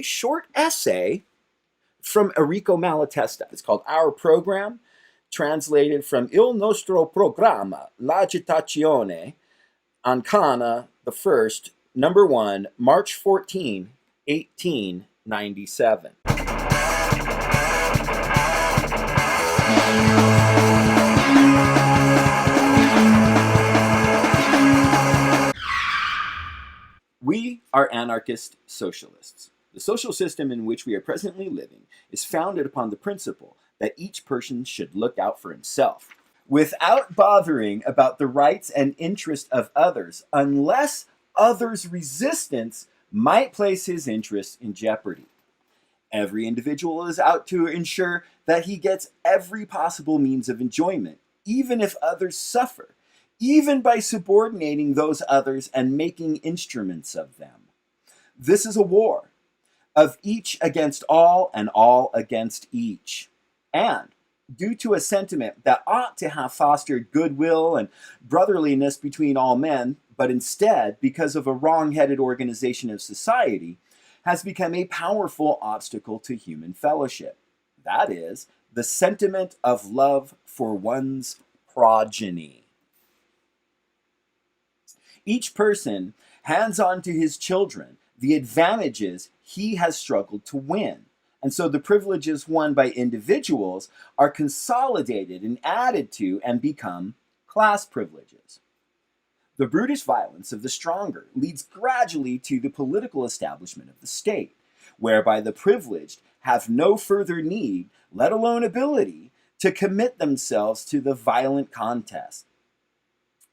short essay from Errico Malatesta. It's called Our Program, translated from Il Nostro Programma, L'Agitazione, Ancana the 1st, number 1, March 14, 1897. We are anarchist socialists. The social system in which we are presently living is founded upon the principle that each person should look out for himself, without bothering about the rights and interests of others, unless others' resistance might place his interests in jeopardy. Every individual is out to ensure that he gets every possible means of enjoyment, even if others suffer, even by subordinating those others and making instruments of them. This is a war of each against all and all against each. And due to a sentiment that ought to have fostered goodwill and brotherliness between all men, but instead, because of a wrong-headed organization of society, has become a powerful obstacle to human fellowship. That is, the sentiment of love for one's progeny. Each person hands on to his children the advantages he has struggled to win. And so the privileges won by individuals are consolidated and added to and become class privileges. The brutish violence of the stronger leads gradually to the political establishment of the state, whereby the privileged have no further need, let alone ability, to commit themselves to the violent contest,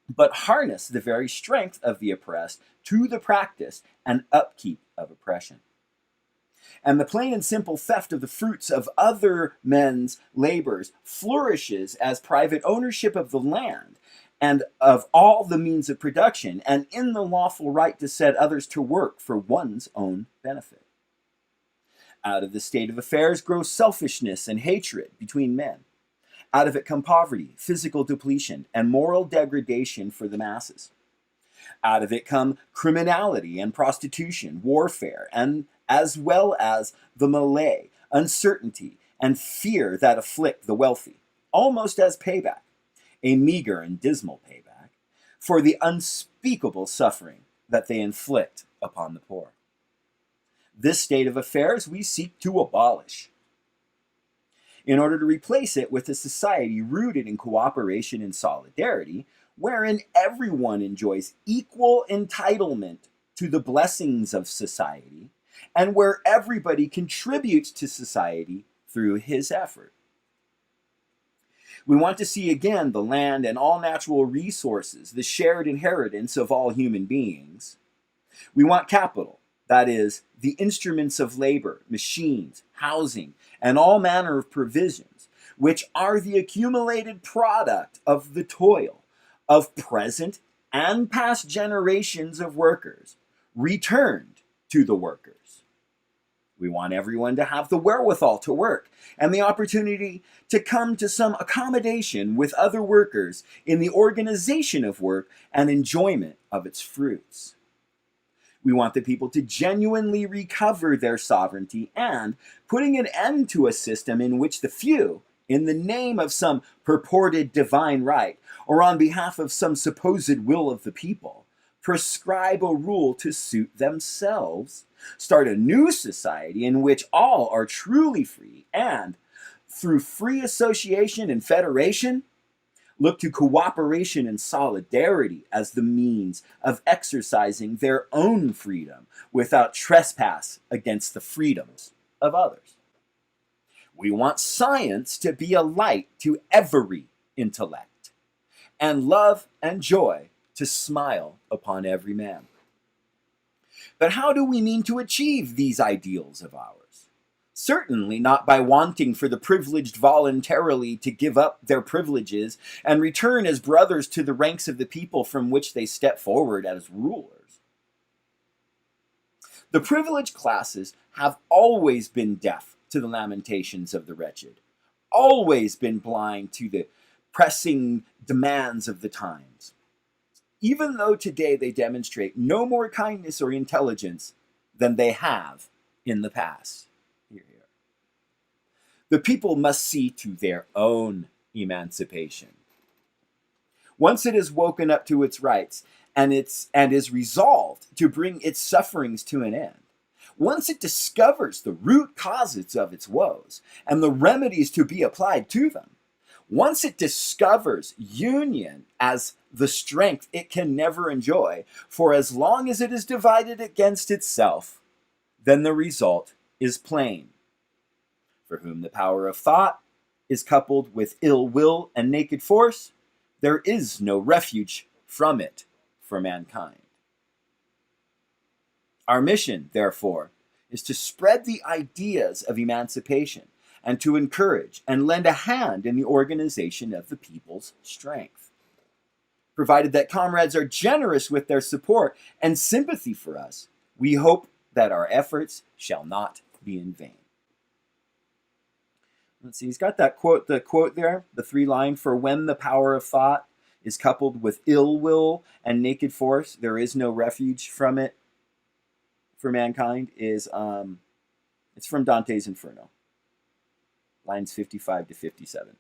but harness the very strength of the oppressed to the practice and upkeep of oppression. And the plain and simple theft of the fruits of other men's labors flourishes as private ownership of the land and of all the means of production, and in the lawful right to set others to work for one's own benefit. Out of the state of affairs grows selfishness and hatred between men. Out of it come poverty, physical depletion, and moral degradation for the masses. Out of it come criminality and prostitution, warfare, and as well as the melee, uncertainty, and fear that afflict the wealthy, almost as payback, a meager and dismal payback, for the unspeakable suffering that they inflict upon the poor. This state of affairs we seek to abolish, in order to replace it with a society rooted in cooperation and solidarity, wherein everyone enjoys equal entitlement to the blessings of society, and where everybody contributes to society through his effort. We want to see again the land and all natural resources, the shared inheritance of all human beings. We want capital, that is, the instruments of labor, machines, housing, and all manner of provisions, which are the accumulated product of the toil of present and past generations of workers, returned to the workers. We want everyone to have the wherewithal to work and the opportunity to come to some accommodation with other workers in the organization of work and enjoyment of its fruits. We want the people to genuinely recover their sovereignty and putting an end to a system in which the few, in the name of some purported divine right or on behalf of some supposed will of the people, prescribe a rule to suit themselves, start a new society in which all are truly free, and, through free association and federation, look to cooperation and solidarity as the means of exercising their own freedom without trespass against the freedoms of others. We want science to be a light to every intellect, and love and joy to smile upon every man. But how do we mean to achieve these ideals of ours? Certainly not by wanting for the privileged voluntarily to give up their privileges and return as brothers to the ranks of the people from which they step forward as rulers. The privileged classes have always been deaf to the lamentations of the wretched, always been blind to the pressing demands of the times. Even though today they demonstrate no more kindness or intelligence than they have in the past. Here. The people must see to their own emancipation. Once it has woken up to its rights and is resolved to bring its sufferings to an end, once it discovers the root causes of its woes and the remedies to be applied to them, once it discovers union as the strength it can never enjoy for as long as it is divided against itself, then the result is plain. For whom the power of thought is coupled with ill will and naked force, there is no refuge from it for mankind. Our mission, therefore, is to spread the ideas of emancipation and to encourage and lend a hand in the organization of the people's strength. Provided that comrades are generous with their support and sympathy for us, we hope that our efforts shall not be in vain. Let's see, he's got that quote, the quote there, the 3-line, for when the power of thought is coupled with ill will and naked force, there is no refuge from it for mankind, is it's from Dante's Inferno, lines 55 to 57.